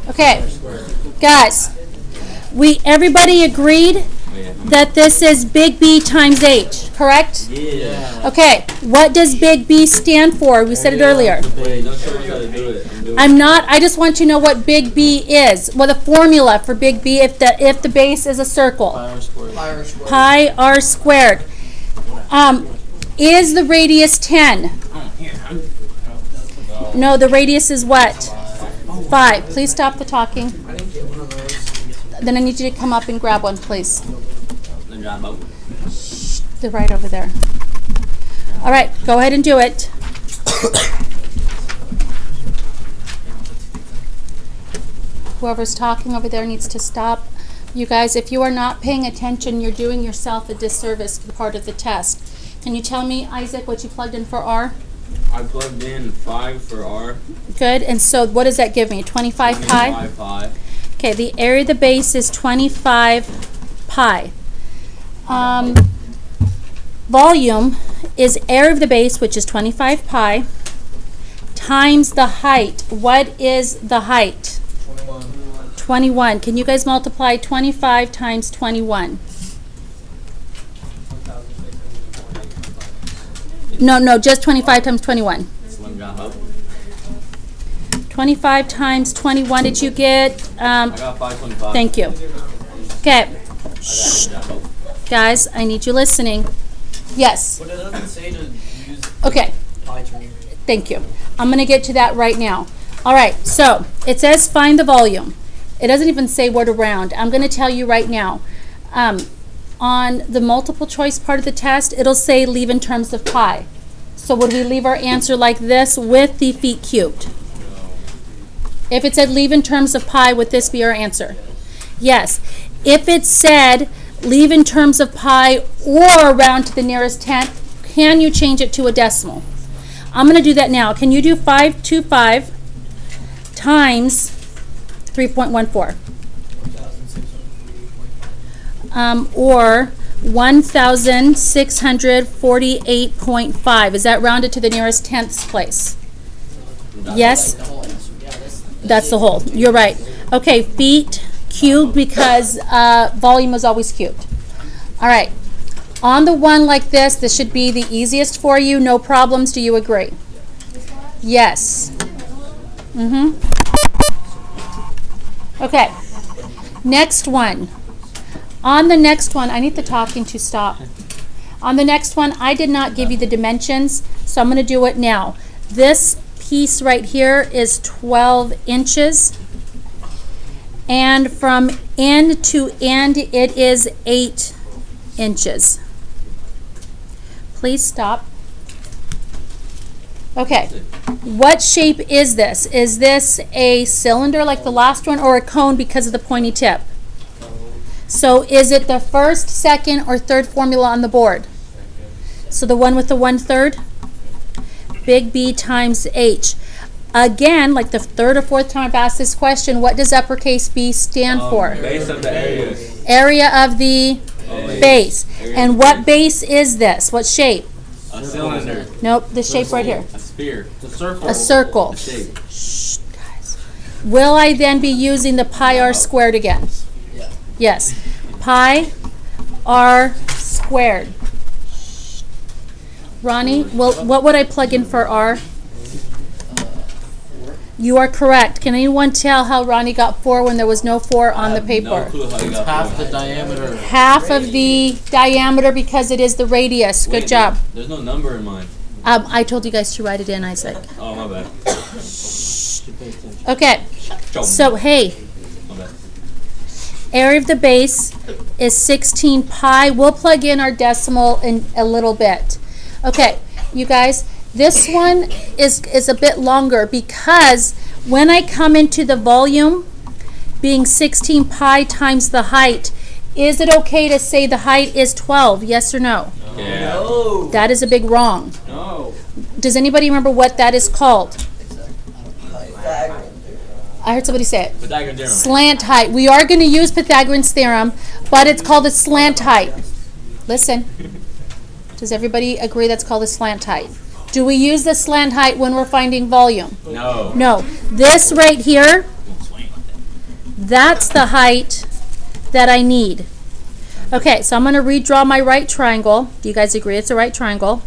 Okay, guys, everybody agreed that this is big B times H, correct? Yeah. Okay, what does big B stand for? We said it earlier. Wait, don't show us how to do it. I just want you to know what big B is. Well, the formula for big B if the base is a circle. Pi r squared. Is the radius 10? No, the radius is what? 5. Please stop the talking. Then I need you to come up and grab one, please. They're right over there. All right, go ahead and do it. Whoever's talking over there needs to stop. You guys, if you are not paying attention, you're doing yourself a disservice to part of the test. Can you tell me, Isaac, what you plugged in for R? I plugged in 5 for R. Good. And so what does that give me? 25 pi? 25 pi. Okay, the area of the base is 25 pi. Volume is area of the base, which is 25 pi, times the height. What is the height? 21. Can you guys multiply 25 times 21? No, just 25 times 21. 25 times 21, did you get? I got 525. Thank you. Okay. Shh. Guys, I need you listening. Yes. But it doesn't say to use Okay. pi term. Thank you. I'm going to get to that right now. All right, so it says find the volume. It doesn't even say what around. I'm going to tell you right now. On the multiple choice part of the test, it'll say leave in terms of pi. So would we leave our answer like this with the feet cubed? If it said leave in terms of pi, would this be our answer? Yes. If it said leave in terms of pi or round to the nearest tenth, can you change it to a decimal? I'm going to do that now. Can you do 525 times 3.14? Or 1,648.5. Is that rounded to the nearest tenths place? Yes? That's the whole. You're right. Okay, feet cubed because volume is always cubed. All right. On the one like this should be the easiest for you. No problems. Do you agree? Yes. Mm-hmm. Okay. Next one. On the next one, I need the talking to stop. On the next one, I did not give you the dimensions, so I'm going to do it now. This piece right here is 12 inches. And from end to end, it is 8 inches. Please stop. Okay. What shape is this? Is this a cylinder like the last one or a cone because of the pointy tip? So is it the first, second, or third formula on the board? So the one with the 1/3? Big B times H. Again, like the third or fourth time I've asked this question, what does uppercase B stand for? Base of the area. Area of the base. And what base is this? What shape? A cylinder. Nope, the shape right here. A sphere. The circle. A circle. A shape. Shh, guys. Will I then be using the pi r squared again? Yeah. Yes. Pi r squared. Ronnie, what would I plug in for r? You are correct. Can anyone tell how Ronnie got 4 when there was no 4 on the paper? No clue how you got Half four. the diameter. Half of the diameter because it is the radius. Good Wait, job. There's no number in mine. I told you guys to write it in, Isaac. Oh, my bad. Okay. So, hey, My bad. area of the base is 16 pi. We'll plug in our decimal in a little bit. Okay, you guys, this one is a bit longer because when I come into the volume being 16 pi times the height, is it okay to say the height is 12? Yes or no? Yeah. No. That is a big wrong. No. Does anybody remember what that is called? I heard somebody say it. Pythagorean theorem. Slant height. We are going to use Pythagorean's theorem, but it's called a slant height. Listen. Does everybody agree that's called a slant height? Do we use the slant height when we're finding volume? No. No. This right here That's the height that I need. Okay, so I'm going to redraw my right triangle. Do you guys agree it's a right triangle?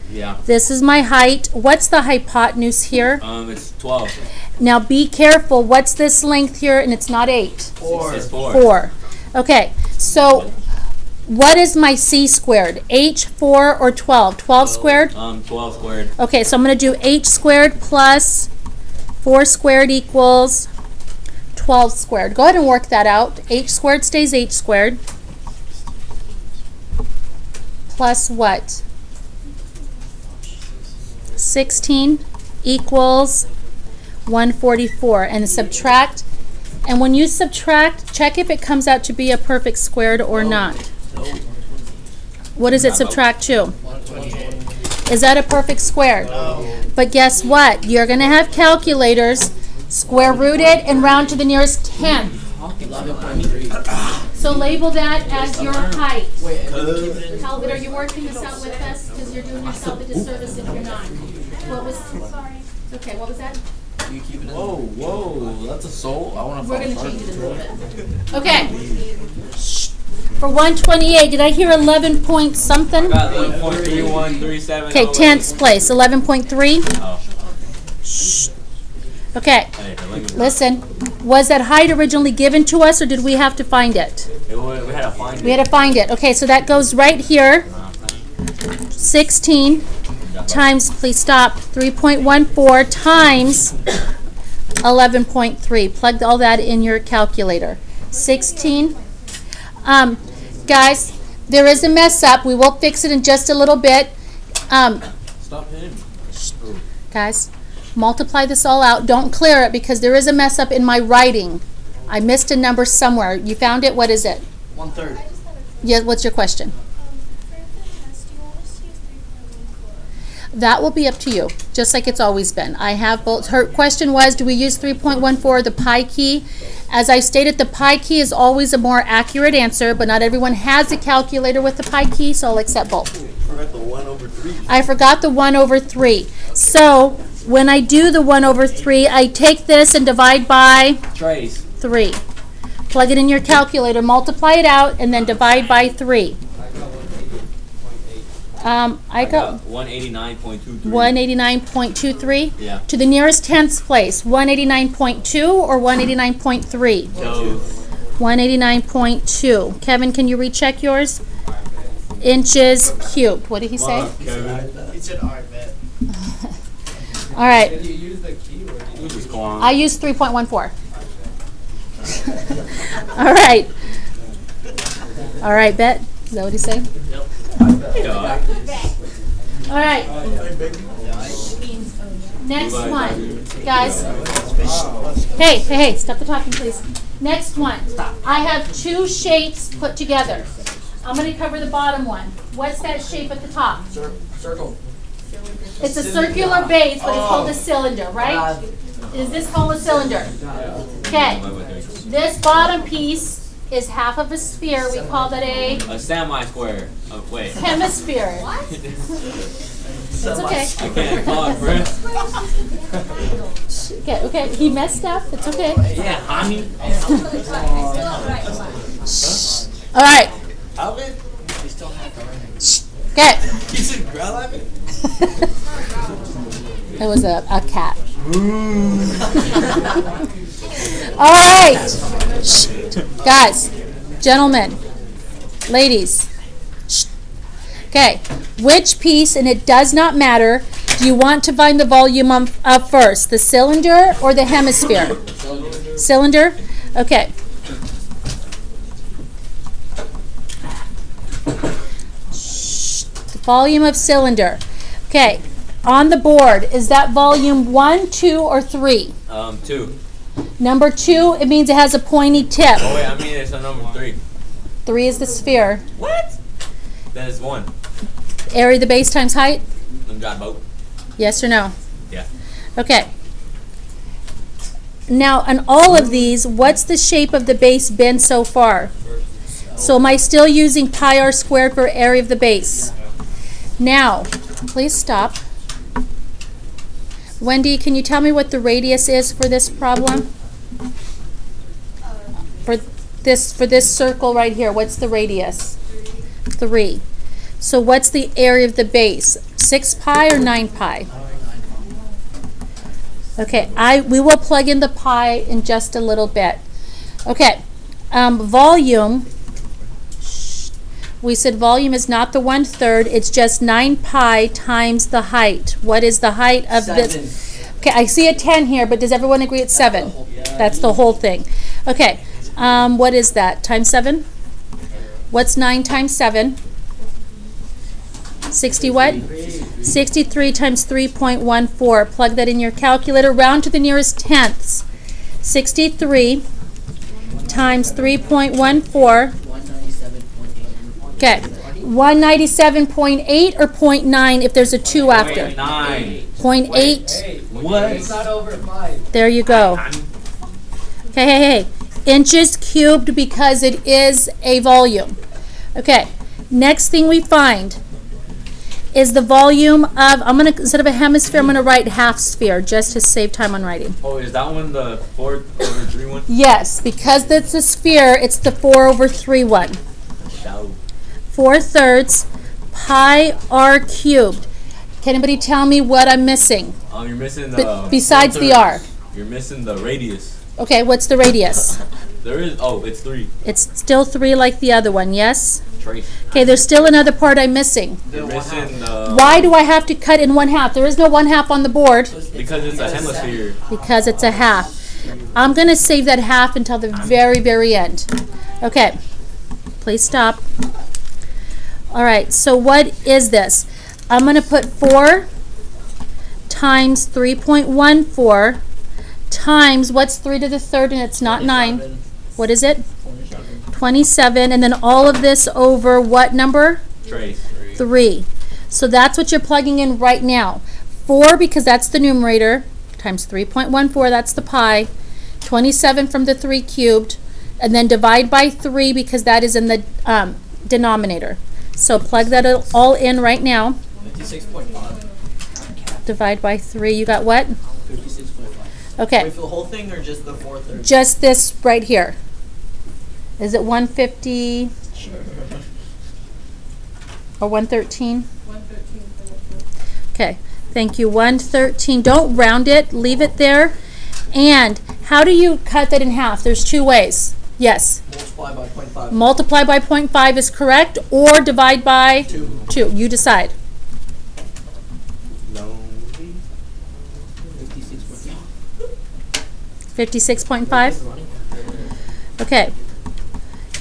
Yeah. This is my height. What's the hypotenuse here? It's 12. Now be careful. What's this length here? And it's not 8. It's 4. 4. Okay, so what is my c squared? H, 4, or 12? 12 squared? 12 squared. Okay, so I'm going to do h squared plus 4 squared equals 12 squared. Go ahead and work that out. H squared stays h squared. Plus what? 16 equals 144. And subtract. And when you subtract, check if it comes out to be a perfect squared or not. What does it subtract to? Is that a perfect square? But guess what? You're going to have calculators. Square root it and round to the nearest tenth. So label that as your height. Talbot, are you working this out with us? Because you're doing yourself a disservice if you're not. What was? Sorry. Okay. What was that? Whoa, that's a soul. I want to We're going to change it a little bit. Okay. For 128, did I hear 11 point something? Got 11.3137. Okay, tenths place, 11.3. Oh. Okay, Hey, let me- listen. Was that height originally given to us, or did we have to find it? We had to find We had to find it. Okay, so that goes right here. 16 times, please stop, 3.14 times 11.3. Plug all that in your calculator. 16. Guys, there is a mess up. We will fix it in just a little bit. Stop him. Guys, multiply this all out. Don't clear it because there is a mess up in my writing. I missed a number somewhere. You found it? What is it? 1/3. Yeah, what's your question? That will be up to you, just like it's always been. I have both. Her question was, do we use 3.14, the pi key? As I stated, the pi key is always a more accurate answer, but not everyone has a calculator with the pi key, so I'll accept both. Forgot the 1/3. I forgot the 1/3. So when I do the 1/3, I take this and divide by Trace. 3. Plug it in your calculator, multiply it out, and then divide by 3. I got 189.23. 189.23. Yeah. To the nearest tenths place, 189.2 or 189.3? Those. 189.2. Kevin, can you recheck yours? Inches cubed. What did he say? He said, all right, bet. All right. Did you use the key or did you Who's just going I used 3.14. All right. All right, bet. Is that what he's saying? All right. Next one, guys. Hey, stop the talking, please. Next one. I have 2 shapes put together. I'm going to cover the bottom one. What's that shape at the top? circle? It's a circular base, but it's called a cylinder, right? Is this called a cylinder? Okay. This bottom piece is half of a sphere. We call that a A semi-square. Oh, wait. hemisphere. What? It's okay. I can't talk, bro. Okay. He messed up. It's okay. Yeah, honey. All right. Alvin? Okay. You said growl at me? It was a cat. All right. Guys, gentlemen, ladies. Okay. Which piece, and it does not matter, do you want to find the volume of first? The cylinder or the hemisphere? Cylinder? Okay. The volume of cylinder. Okay. On the board, is that volume 1, 2, or 3? 2. Number 2, it means it has a pointy tip. Oh wait, I mean it's a number 3. 3 is the sphere. What? Then it's 1. Area of the base times height? Got both. Yes or no? Yeah. Okay. Now, on all of these, what's the shape of the base been so far? So am I still using pi r squared for area of the base? Now, please stop. Wendy, can you tell me what the radius is for this problem? For this circle right here, what's the radius? 3. So what's the area of the base? 6 pi or 9 pi? Okay, we will plug in the pi in just a little bit. Okay, volume. We said volume is not the 1/3. It's just 9 pi times the height. What is the height of this? Okay, I see a 10 here, but does everyone agree it's 7? That's the whole thing. Okay, what is that? Times 7? What's 9 times 7? 60 what? 63 times 3.14. Plug that in your calculator. Round to the nearest tenths. 63 times 3.14. Okay. 197.8 or 0.9 if there's a 2 after? 0.8. What? It's not over 5. There you go. Okay, hey. Inches cubed because it is a volume. Okay. Next thing we find is the volume of, instead of a hemisphere, I'm going to write half sphere just to save time on writing. Oh, is that one the 4/3 one? Yes, because it's a sphere, it's the 4/3 one. No. 4/3 pi r cubed. Can anybody tell me what I'm missing? You're missing the. Besides the r. You're missing the radius. Okay, what's the radius? There is. Oh, it's 3. It's still 3 like the other one, yes? Trace. Okay, there's still another part I'm missing. You're missing the. Why do I have to cut in 1/2? There is no 1/2 on the board. Because it's a hemisphere. Because it's a half. I'm going to save that half until the very, very end. Okay, please stop. All right, so what is this? I'm going to put 4 times 3.14 times, what's 3 to the 3rd and it's not 9? What is it? 27, and then all of this over what number? Trace. 3. So that's what you're plugging in right now. 4 because that's the numerator, times 3.14, that's the pi. 27 from the 3 cubed, and then divide by 3 because that is in the denominator. So plug that all in right now. 56.5. Divide by 3. You got what? 56.5. Okay. Wait, for the whole thing or just the 4/3? Just this right here. Is it 150 or 113? 113 for the Okay. Thank you. 113. Don't round it. Leave it there. And how do you cut that in half? There's 2 ways. Yes. Multiply by 0.5. Multiply by 0.5 is correct, or divide by 2. 2. You decide. 56.5? Okay.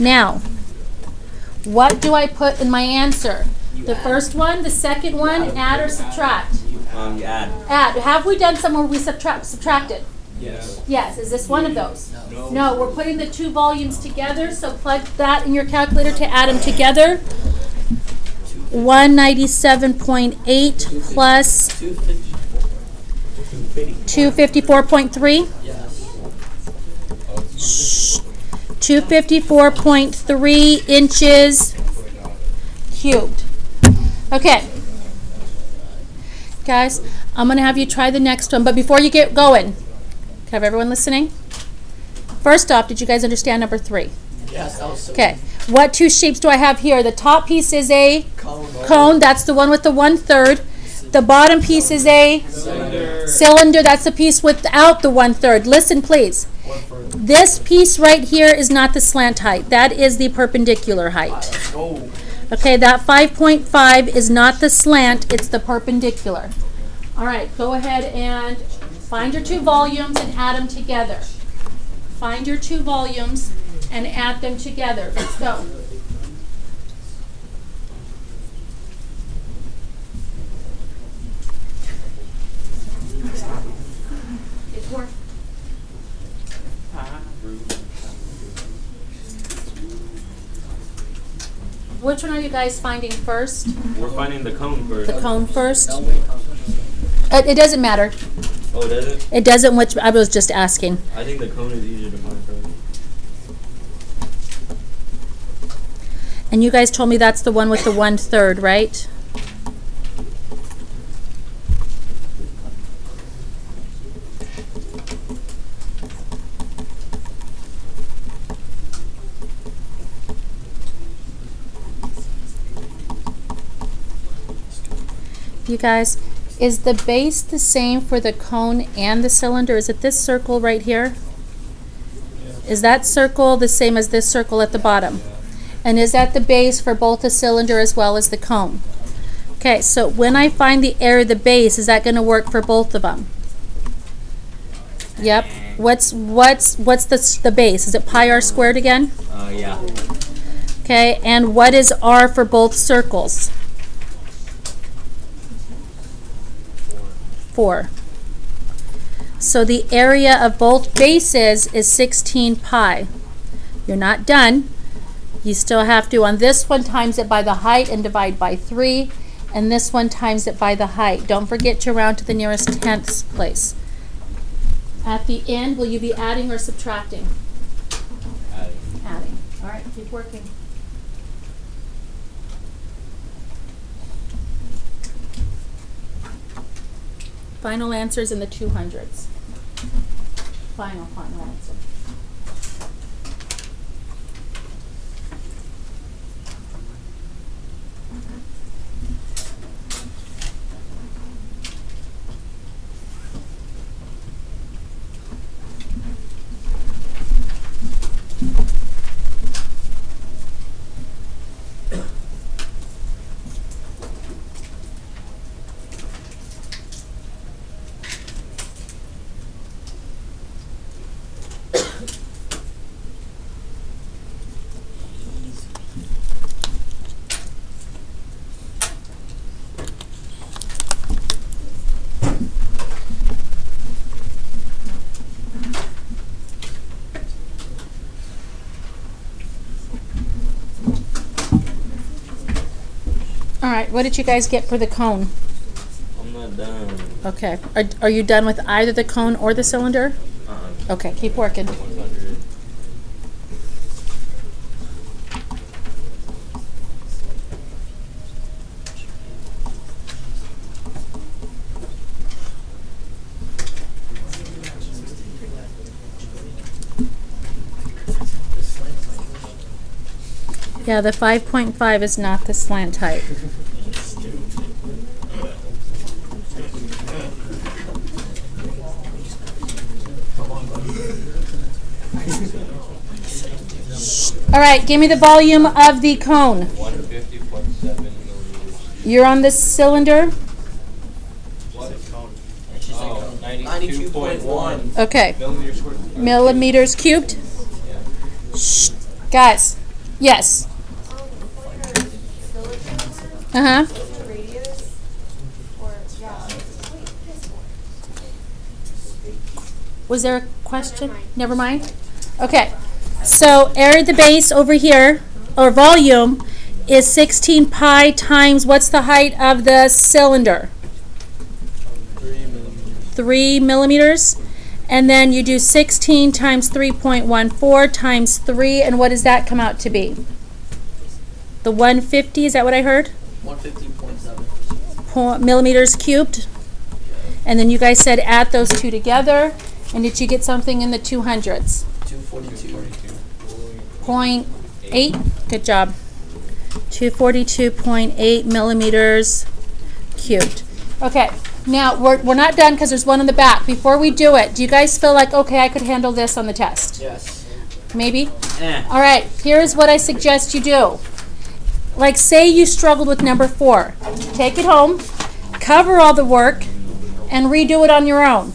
Now, what do I put in my answer? The first one, the second one, add or subtract? You add. Add. Have we done some where we subtracted? Yes. Yes. Is this one of those? No. We're putting the 2 volumes together, so plug that in your calculator to add them together. 197.8 plus 254.3. Yes. 254.3 inches cubed. Okay. Guys, I'm going to have you try the next one, but before you get going, have everyone listening? First off, did you guys understand number 3? Yes, that was so Okay. What 2 shapes do I have here? The top piece is a cone. That's the one with the 1/3. The bottom piece is a cylinder. That's the piece without the 1/3. Listen, please. This piece right here is not the slant height. That is the perpendicular height. Oh. Okay, that 5.5 is not the slant. It's the perpendicular. All right, go ahead and find your 2 volumes and add them together. Find your 2 volumes and add them together. Let's go. It's work. Which one are you guys finding first? We're finding the cone first. The cone first? No, wait, It doesn't matter. Oh, does it? It doesn't, which I was just asking. I think the cone is easier to find first. And you guys told me that's the one with the 1/3, right? you guys, is the base the same for the cone and the cylinder? Is it this circle right here? Is that circle the same as this circle at the bottom? And is that the base for both the cylinder as well as the cone? Okay, so when I find the area of the base, is that going to work for both of them? Yep. What's the base? Is it pi r squared again? Yeah. Okay, and what is r for both circles? 4. So the area of both bases is 16 pi. You're not done. You still have to, on this one, times it by the height and divide by 3, and this one times it by the height. Don't forget to round to the nearest tenths place. At the end, will you be adding or subtracting? Adding. All right, keep working. Final answers in the 200s. Final answer. All right, what did you guys get for the cone? I'm not done. Okay, are you done with either the cone or the cylinder? Okay, keep working. 100. Yeah, the 5.5 is not the slant type. All right, give me the volume of the cone. 150.7 milliliters. You're on the cylinder. What? She's like, Oh, 92.1. Okay, Millimeters squared. millimeters cubed. Yeah. Shh, guys. Yes. Uh-huh. Was there a question? Never mind. Okay. So area of the base over here, or volume, is 16 pi times what's the height of the cylinder? 3 millimeters. And then you do 16 times 3.14 times 3, and what does that come out to be? The 150, is that what I heard? 115.7. Millimeters cubed. And then you guys said add those two together, and did you get something in the 200s? 0.8. Good job. 242.8 millimeters cubed. Okay, now we're not done because there's one in the back. Before we do it, do you guys feel like, okay, I could handle this on the test? Yes. Maybe? All right, here's what I suggest you do. Like, say you struggled with number 4. Take it home, cover all the work, and redo it on your own.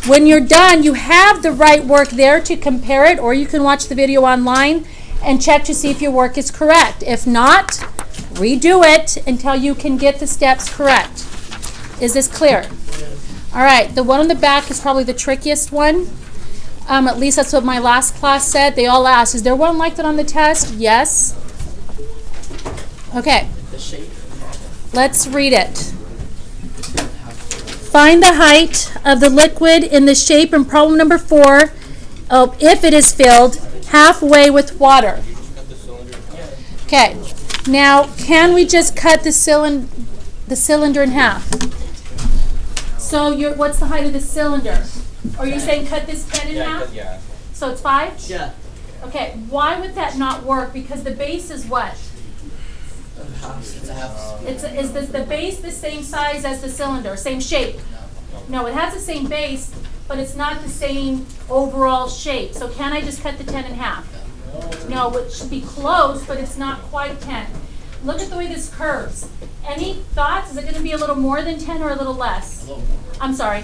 When you're done, you have the right work there to compare it, or you can watch the video online and check to see if your work is correct. If not, redo it until you can get the steps correct. Is this clear? All right, the one on the back is probably the trickiest one. At least that's what my last class said. They all asked, is there one like that on the test? Yes. Okay, The shape. let's read it. Find the height of the liquid in the shape in problem number 4, if it is filled halfway with water. Okay, now can we just cut the cylinder in half? So what's the height of the cylinder? Are you saying cut this 10 in half? Yeah. So it's 5? Yeah. Okay, why would that not work? Because the base is what? It's a half. Is the base the same size as the cylinder, same shape? No, it has the same base, but it's not the same overall shape. So can I just cut the 10 in half? No, it should be close, but it's not quite 10. Look at the way this curves. Any thoughts? Is it going to be a little more than 10 or a little less? A little more. I'm sorry.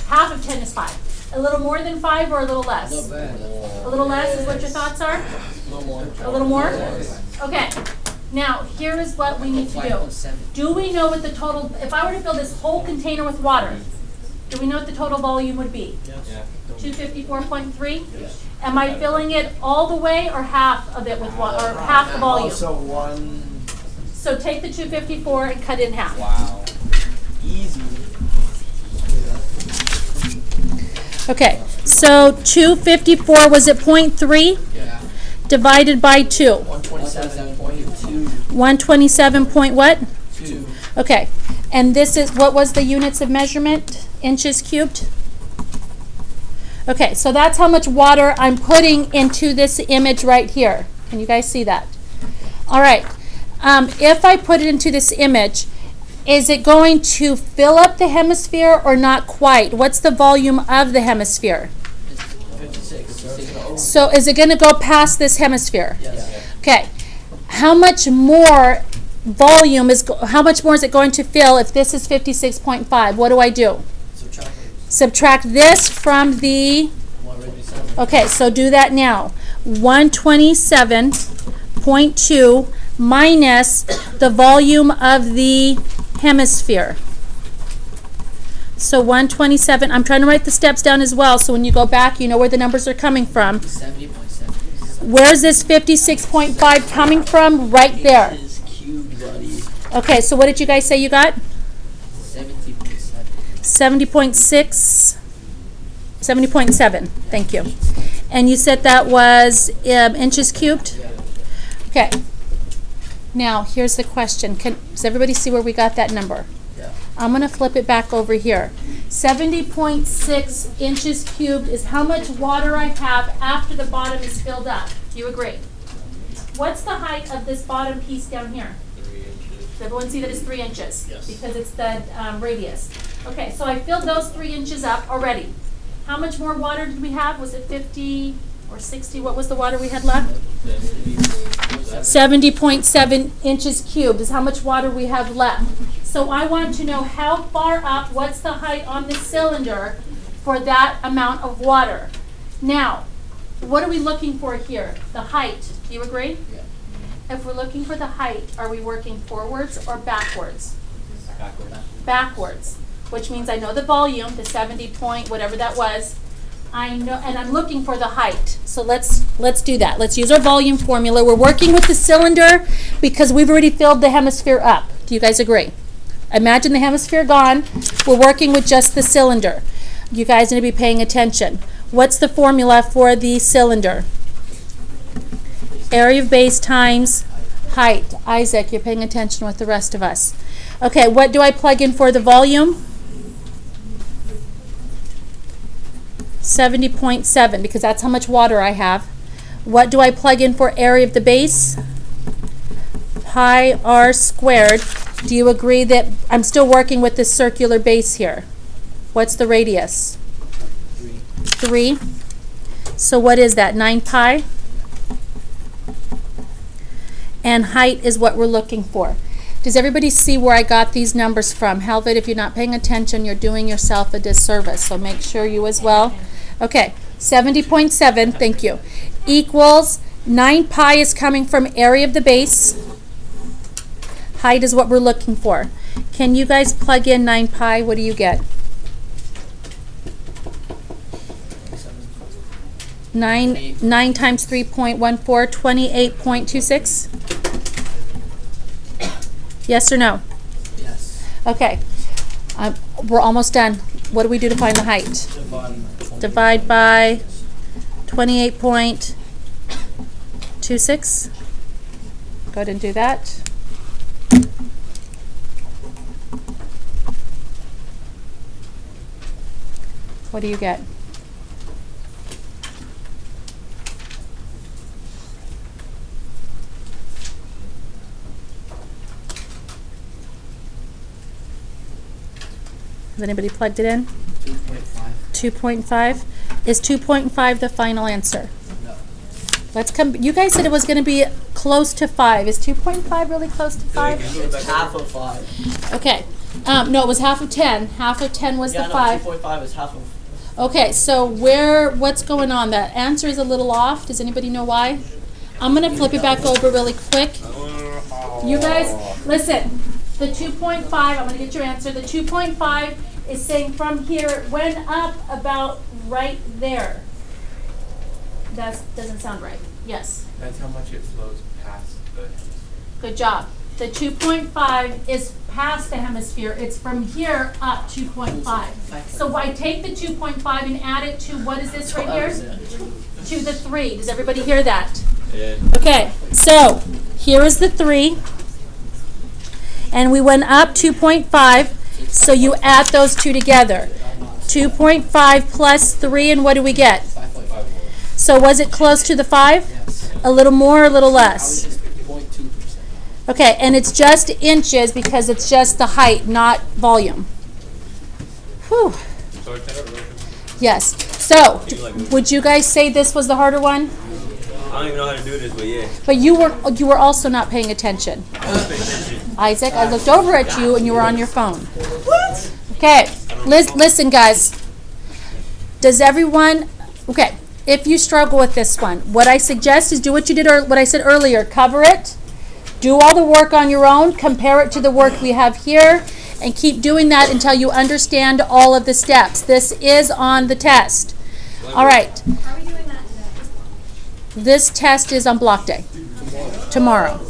Half of 10 is 5. A little more than 5 or a little less? A little less is what your thoughts are? A little more. A little more? Okay. Now, here is what we need to do. Do we know what the total, if I were to fill this whole container with water, do we know what the total volume would be? Yeah. 254.3? Am I filling it all the way or half of it with water, or half the volume? Also one So take the 254 and cut it in half. Wow. easy. Okay, so 254 was at 0.3 Yeah. divided by 2. 127.2. 127 point what? 2. Okay, and this is, what was the units of measurement? Inches cubed? Okay, so that's how much water I'm putting into this image right here. Can you guys see that? All right, if I put it into this image, is it going to fill up the hemisphere or not quite? What's the volume of the hemisphere? 56. So is it going to go past this hemisphere? Yes. Okay, how much more volume is, how much more is it going to fill if this is 56.5? What do I do? Subtract Subtract this from the, 127. okay, so do that now. 127.2 minus the volume of the hemisphere. So 127, I'm trying to write the steps down as well, so when you go back, you know where the numbers are coming from. 70.7. Where's this 56.5 coming from? Right there. This is cubed, buddy. Okay, so what did you guys say you got? 70.7. 70.6, 70.7, thank you. And you said that was inches cubed? Yeah. Okay. Now, here's the question. Does everybody see where we got that number? Yeah. I'm going to flip it back over here. 70.6 inches cubed is how much water I have after the bottom is filled up. Do you agree? What's the height of this bottom piece down here? 3 inches. Does everyone see that it's 3 inches? Yes. Because it's the radius. Okay, so I filled those 3 inches up already. How much more water did we have? Was it 50 or 60? What was the water we had left? 70.7 inches cubed is how much water we have left. So I want to know how far up, what's the height on the cylinder for that amount of water. Now, what are we looking for here? The height. Do you agree? Yeah. If we're looking for the height, are we working forwards or backwards? Backwards. Backwards, which means I know the volume, the 70 point, whatever that was. I know, and I'm looking for the height. So let's do that. Let's use our volume formula. We're working with the cylinder because we've already filled the hemisphere up. Do you guys agree? Imagine the hemisphere gone. We're working with just the cylinder. You guys need to be paying attention. What's the formula for the cylinder? Area of base times height. Isaac, you're paying attention with the rest of us. Okay, what do I plug in for the volume? 70.7, because that's how much water I have. What do I plug in for area of the base? Pi r squared. Do you agree that I'm still working with this circular base here? What's the radius? 3. So what is that, 9 pi? And height is what we're looking for. Does everybody see where I got these numbers from? Helvet, if you're not paying attention, you're doing yourself a disservice, so make sure you as well. Okay, 70.7, thank you, equals 9 pi is coming from area of the base. Height is what we're looking for. Can you guys plug in 9 pi? What do you get? 9 times 3.14, 28.26? Yes or no? Yes. Okay. We're almost done. What do we do to find the height? Divide by 28.26. Go ahead and do that. What do you get? Has anybody plugged it in? 2.5. 2.5. Is 2.5 the final answer? No. Let's come, you guys said it was gonna be close to 5. Is 2.5 really close to 5? It's half of 5. Okay. No, it was half of 10. Half of 10 was Yeah, the no, 5. 2.5 is half of. Okay, so what's going on? That answer is a little off. Does anybody know why? I'm gonna flip it back over really quick. You guys, listen, the 2.5, I'm gonna get your answer. The 2.5 is saying from here, it went up about right there. That doesn't sound right. Yes, That's how much it flows past the. good job. The 2.5 is past the hemisphere. It's from here up 2.5. So I take the 2.5 and add it to, what is this right here? To the 3. Does everybody hear that? Yeah. Okay, so here is the 3. And we went up 2.5. So you add those two together. 2.5 plus 3, and what do we get? 5.5. So was it close to the 5? Yes. A little more, a little I was less? just 0.2%. Okay, and it's just inches because it's just the height, not volume. Whew. So it's kind of Yes. So, would you guys say this was the harder one? I don't even know how to do this, but yeah. But you were also not paying attention. Isaac, I looked over at you and you were on your phone. What? Okay. Listen, guys. Does everyone? Okay. If you struggle with this one, what I suggest is do what you did or what I said earlier. Cover it. Do all the work on your own. Compare it to the work we have here, and keep doing that until you understand all of the steps. This is on the test. All right. Are we doing that today? This test is on block day. Tomorrow.